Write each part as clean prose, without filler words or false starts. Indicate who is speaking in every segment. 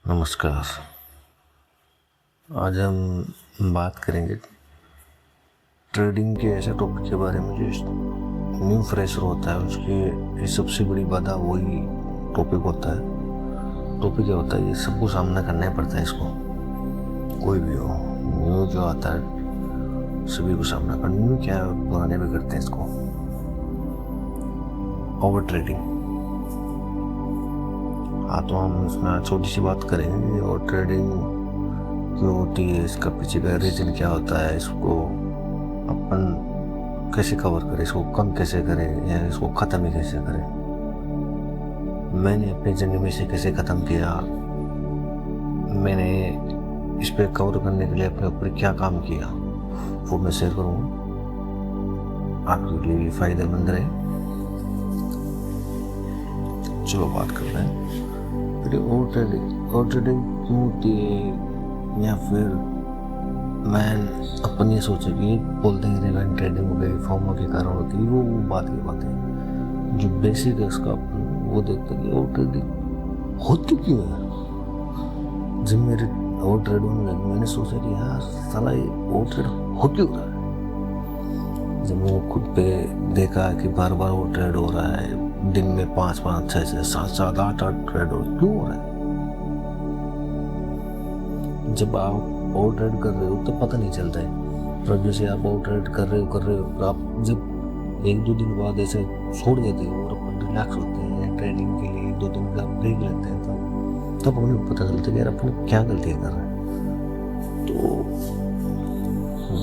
Speaker 1: नमस्कार। आज हम बात करेंगे ट्रेडिंग के ऐसे टॉपिक के बारे में जो न्यू फ्रेशर होता है उसकी सबसे बड़ी बाधा वही टॉपिक होता है। टॉपिक क्या होता है, ये सबको सामना करना ही पड़ता है इसको, कोई भी हो। न्यू जो आता है सभी को सामना करना। न्यू क्या पुराने भी करते हैं इसको, ओवर ट्रेडिंग। हाँ, तो हम इसमें छोटी सी बात करेंगे और ट्रेडिंग क्यों होती है, इसका पीछे का रीज़न क्या होता है, इसको अपन कैसे कवर करें, इसको कम कैसे करें या इसको ख़त्म ही कैसे करें। मैंने अपनी ज़िंदगी में इसे कैसे ख़त्म किया, मैंने इस पर कवर करने के लिए अपने ऊपर क्या काम किया, वो मैं शेयर करूँगा, आपके लिए भी फ़ायदेमंद रहे। चलो बात करते हैं ओवर ट्रेडिंग क्यों होती है, या फिर मैं अपन ये सोचा कि बोलते हैं रिवेंज ट्रेडिंग हो गई, फॉर्मो के कारण होती है, वो बात की बात है। जो बेसिक है उसका अपन वो देखते हैं कि ओवर ट्रेडिंग होती क्यों है। जब मेरे ओवर ट्रेड होने लगे मैंने सोचा कि यार साला ये ओवर ट्रेड हो क्यों रहा है। जब मैंने खुद पे देखा कि बार बार ओवर ट्रेड हो रहा है, दिन में 5-5, 6-6, 7-7, 8-8 ट्रेड क्यों हो रहा है। जब आप ओवर ट्रेड कर रहे हो तो पता नहीं चलता है, पर जैसे आप ओवर ट्रेड कर रहे हो आप जब 1-2 दिन बाद ऐसे छोड़ देते हो और अपन रिलैक्स होते हैं, ट्रेडिंग के लिए 1-2 दिन का ब्रेक लेते हैं, तब हमें पता चलता है कि यार अपन क्या गलतियाँ कर रहे हैं। तो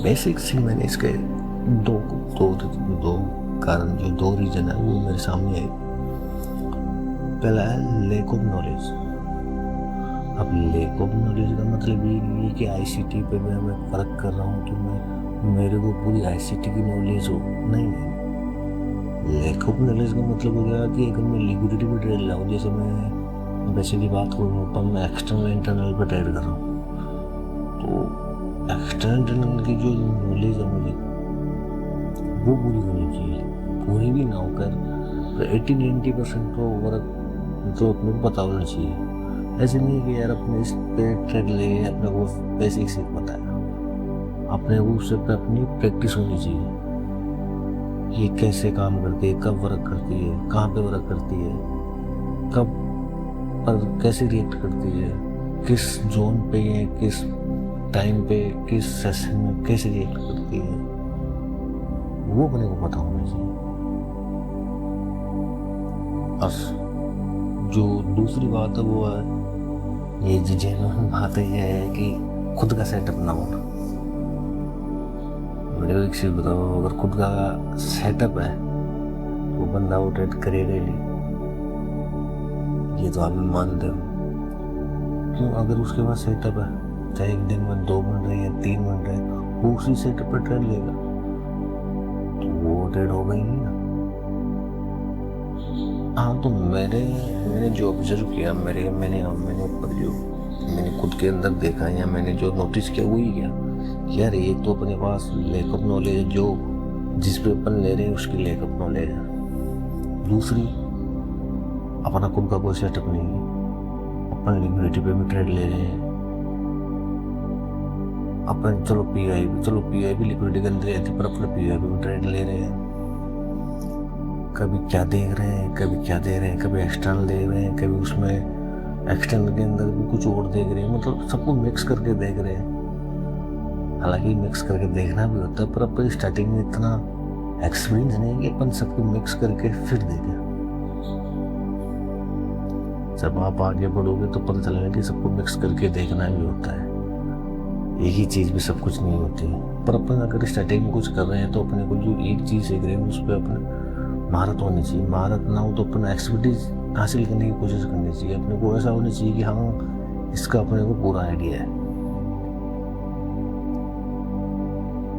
Speaker 1: बेसिक सी मैंने इसके दो कारण, जो 2 रीजन है वो मेरे सामने है। पहला है लेक ऑफ नॉलेज। अब लेक ऑफ नॉलेज का मतलब ये नहीं है कि आईसीटी पे मैं फ़र्क कर रहा हूँ तो मेरे को पूरी आईसीटी की नॉलेज हो, नहीं। लेक ऑफ नॉलेज का मतलब हो गया कि अगर मैं लिक्विडिटी पे ट्रेड लाऊँ, जैसे मैं बेसिकली बात करूँ पर मैं एक्सटर्नल इंटरनल पे ट्रेड कर रहा हूँ, तो एक्सटर्नल इंटरनल की जो नॉलेज है मुझे वो पूरी होनी चाहिए। पूरी भी ना होकर 80-90% तो वर्क तो अपने को पता होना चाहिए। ऐसे नहीं कि यार अपने इस पे ट्रेड ले, अपने को बेसिक सीख पता है, अपने को उससे पे अपनी प्रैक्टिस होनी चाहिए। ये कैसे काम करती है, कब वर्क करती है, कहाँ पे वर्क करती है, कब पर कैसे रिएक्ट करती है, किस जोन पे है, किस टाइम पे, किस सेशन में कैसे रिएक्ट करती है, वो अपने को पता होना चाहिए। और जो दूसरी बात है वो है ये जेन्युइन बात है, ये है कि खुद का सेटअप ना होना। मेरे को एक चीज़ बताओ, अगर खुद का सेटअप है वो बंदा वो ट्रेड करेगा ही, ये तो आप मानते हो। क्यों, अगर उसके पास सेटअप है, चाहे एक दिन में 2 मिनट रहे या 3 मिनट रहे, वो उसी सेटअप पर ट्रेड लेगा तो वो ट्रेड होगा ही नहीं ना। हाँ, तो मैंने जो ऑब्जर्व किया, मैंने ऊपर जो मैंने खुद के अंदर देखा या मैंने जो नोटिस किया वही किया कि यार एक तो अपने पास लैक ऑफ नॉलेज है, जो जिस पे अपन ले रहे हैं उसकी लैक ऑफ नॉलेज है। दूसरी, अपना खुद का कोई सेटअप नहीं है, अपन लिक्विडिटी पे भी ट्रेड ले रहे हैं। अपन चलो पीआई भी लिक्विडिटी के अंदर रहती, पर अपने पीआई पे भी ट्रेड ले रहे हैं। कभी क्या देख रहे हैं, कभी क्या दे रहे हैं, कभी एक्सटर्नल दे रहे हैं, कभी उसमें एक्सटर्नल के अंदर भी कुछ और देख रहे हैं, मतलब सबको मिक्स करके देख रहे हैं। हालांकि मिक्स करके देखना भी होता है, पर अपन स्टार्टिंग में इतना एक्सपीरियंस नहीं है कि अपन सबको मिक्स करके फिर देखें। जब आप आगे बढ़ोगे तो पता चलेगा कि सबको मिक्स करके देखना भी होता है, एक ही चीज़ भी सब कुछ नहीं होती। पर अपन अगर स्टार्टिंग में कुछ कर रहे हैं तो अपने को जो एक चीज़ सीख रहे हैं उस पर अपने महारत होनी चाहिए। महारत ना हो तो अपना एक्सपर्टीज हासिल करने की कोशिश करनी चाहिए। अपने को ऐसा होना चाहिए कि हाँ, इसका अपने को पूरा आइडिया है।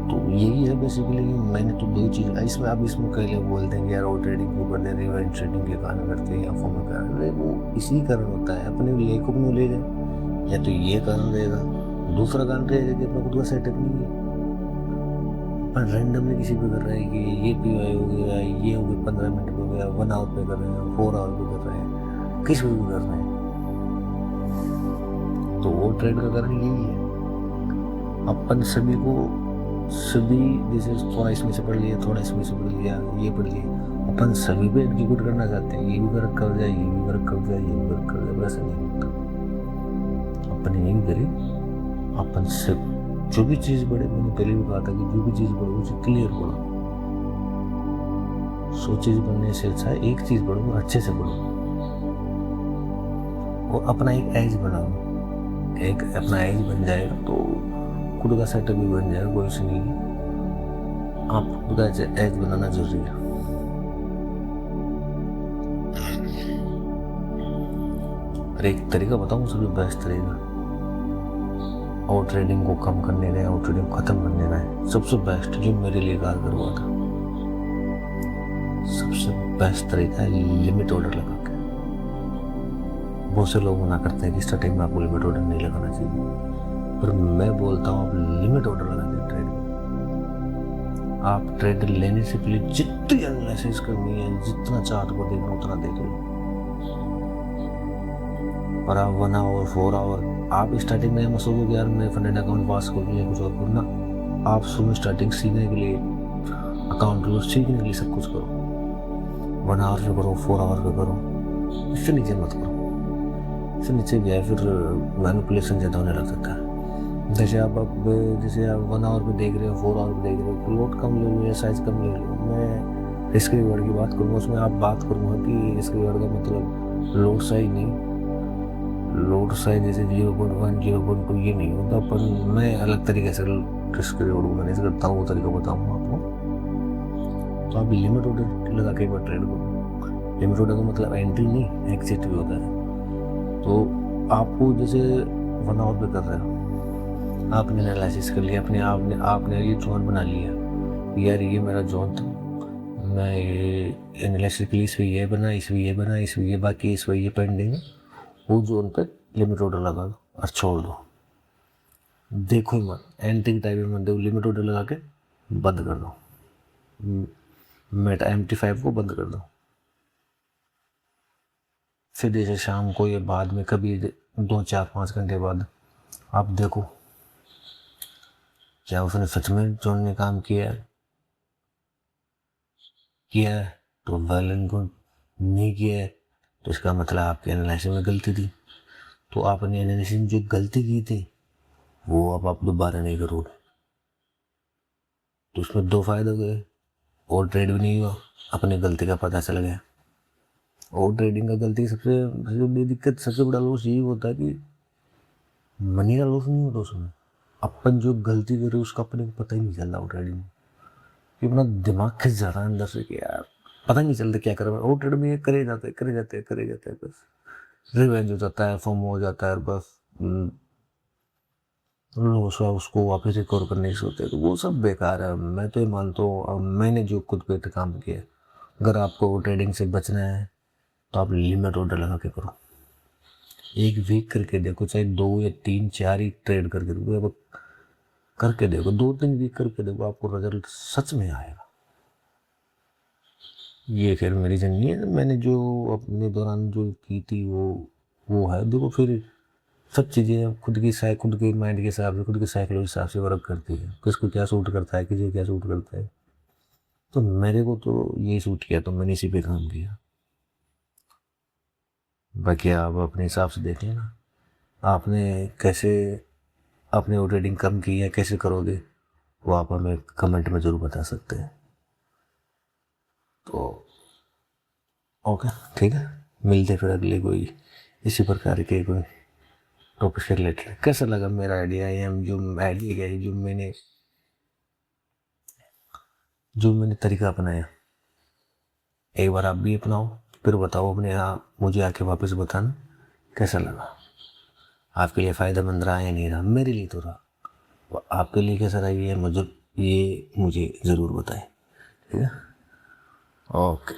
Speaker 1: तो यही है बेसिकली। मैंने तो 2 चीज़ इसमें, अब इसमें कई लोग बोलते हैं कि यार वो ट्रेडिंग क्यों करते हैं, रिवेंज ट्रेडिंग के कारण करते हैं या फॉर्म के कारण, वो इसी कारण होता है, अपने लेक ऑफ नॉलेज है, या तो ये कारण रहेगा। दूसरा कारण रहेगा कि अपना खुद का सेटअप नहीं है, पर रैंडमली किसी पे कर रहे हैं कि ये पीआई हो गया, ये हो गया 15 मिनट पे हो गया, 1 आवर पे कर रहे हैं, 4 आवर पे कर रहे हैं, किस पे भी कर रहे हैं। और ट्रेड का कारण यही है, अपन सभी को सभी जैसे थोड़ा इसमें से पढ़ लिया, थोड़ा इसमें से पढ़ लिया, ये पढ़ लिया, अपन सभी पे एग्जीक्यूट करना चाहते हैं, ये भी वर्क कर जाए, ये भी वर्क कर जाए, ये भी वर्क कर जाए, वैसा नहीं होता। अपन यही करें, अपन सब जो भी चीज़ पढ़े, मैंने पहले भी कहा था कि जो भी चीज़ पढ़ो उसे क्लियर पढ़ो। 100 चीज़ पढ़ने से अच्छा है एक चीज़ पढ़ो और अच्छे से पढ़ो, और अपना एक एज बनाओ। एक अपना एज बन जाएगा तो खुद का सेटअप भी बन जाएगा, कोई नहीं है। आप खुद का एज बनाना जरूरी है। और एक तरीका बताऊँ सबसे बेस्ट तरीका और ट्रेडिंग को कम करने का, और ट्रेडिंग को खत्म करने का है, सबसे बेस्ट जो मेरे लिए कारगर हुआ था, सबसे बेस्ट तरीका है लिमिट ऑर्डर लगा के। बहुत से लोग मना करते हैं कि स्टार्टिंग में आपको लिमिट ऑर्डर नहीं लगाना चाहिए, पर मैं बोलता हूँ आप लिमिट ऑर्डर लगा के ट्रेड करो। आप ट्रेड लेने से पहले जितनी एनालिसिस करनी है, जितना चार्ट को देखना उतना देख लो। और आप 1 आवर 4 आवर आप स्टार्टिंग में मत सोचो कि यार मैं फंडेड अकाउंट पास कर लूँ या कुछ और करना। आप शुरू स्टार्टिंग सीखने के लिए, अकाउंट को सीखने के लिए सब कुछ करो। 1 आवर पे करो, 4 आवर पे करो, इससे नीचे मत करो। इससे नीचे गया फिर मैनिपुलेशन ज़्यादा होने लग सकता है। जैसे आप 1 आवर पे देख रहे हो, 4 आवर पे देख रहे हो, तो लोड कम ले लो या साइज कम ले लो। मैं रिस्क रिवॉर्ड की बात करूँगा, उसमें आप बात करूँगा कि रिस्क रिवॉर्ड का मतलब लोड साइज नहीं, लोड साइज जैसे 0.1 0.2 ये नहीं होता, पर मैं अलग तरीके से रिस्क रिवॉर्ड को मैनेज करता हूँ, वो तरीका बताऊँगा आपको। तो आप लिमिट ऑर्डर लगा के एक बार ट्रेड करो। लिमिट ऑर्डर का मतलब एंट्री नहीं, एग्जिट भी होता है। तो आपको जैसे 1 आवर पे कर रहे हो, आपने एनालिसिस कर लिया, आपने ये जोन बना लिया, यार ये मेरा जोन था, मैं ये एनालिसिस के लिए इसमें ये बना, इसमें ये बना, इसमें ये बाकी, इसमें ये पेंडिंग है, वो जोन पे लिमिट ऑर्डर लगा दो और छोड़ दो। देखो ही मत, एंट्री टाइम में मत दो, लिमिट ऑर्डर लगा के बंद कर दो। मेटा MT5 को बंद कर दो। फिर जैसे शाम को या बाद में कभी 2 4 5 घंटे बाद आप देखो क्या उसने सच में जोन ने काम किया है तो वेल एंड गुड, नहीं किया है तो इसका मतलब आपके एनालिसिस में गलती थी। तो आपने एनालिसिस में जो गलती की थी वो अब आप दोबारा नहीं करोगे, तो उसमें 2 फायदे हो गए, और ट्रेड भी नहीं हुआ, अपनी गलती का पता चल गया। और ट्रेडिंग का गलती सबसे दिक्कत, सबसे बड़ा लॉस यही होता है कि मनी का लॉस नहीं होता उसमें, अपन जो गलती करे उसका अपने को पता ही नहीं चल रहा। वो ट्रेडिंग में कि अपना दिमाग खिंच जाता है अंदर से कि यार पता नहीं चलता क्या कर रहा है। और ट्रेड में ये करे जाते हैं, बस रिवेंज हो जाता है, फोमो हो जाता है, बस उसको वापस रिकवर करने की सोचते हैं, तो वो सब बेकार है। मैं तो ये मानता हूँ, मैंने जो खुद पे काम किया, अगर आपको ट्रेडिंग से बचना है तो आप लिमिट ऑर्डर लगा के करो। 1 वीक करके देखो, चाहे 2 या 3 4 ही ट्रेड करके देखो, करके देखो 2-3 वीक करके देखो, आपको रिजल्ट सच में आएगा। ये फिर मेरी जर्नी है, मैंने जो अपने दौरान जो की थी वो है। देखो फिर सब चीज़ें खुद के माइंड के हिसाब से, खुद के साइकोलॉजी के हिसाब से वर्क करती है, किसको क्या सूट करता है, किसी को क्या सूट करता है। तो मेरे को तो यही सूट किया, तो मैंने इसी पे काम किया। बाकी आप अपने हिसाब से देख लेना, आपने कैसे अपने वो ट्रेडिंग कम की है, कैसे करोगे, वो आप हमें कमेंट में ज़रूर बता सकते हैं। तो ओके, ठीक है, मिलते फिर अगले कोई इसी प्रकार के कोई टॉपिक से रिलेटेड। कैसा लगा मेरा आइडिया, या जो आइडिया है, जो मैंने तरीका अपनाया, एक बार आप भी अपनाओ, फिर बताओ अपने आप, मुझे आके वापस बताना कैसा लगा, आपके लिए फ़ायदेमंद रहा या नहीं रहा। मेरे लिए तो रहा, आपके लिए कैसा रहा ये मुझे ज़रूर बताएं, ठीक है। ओके।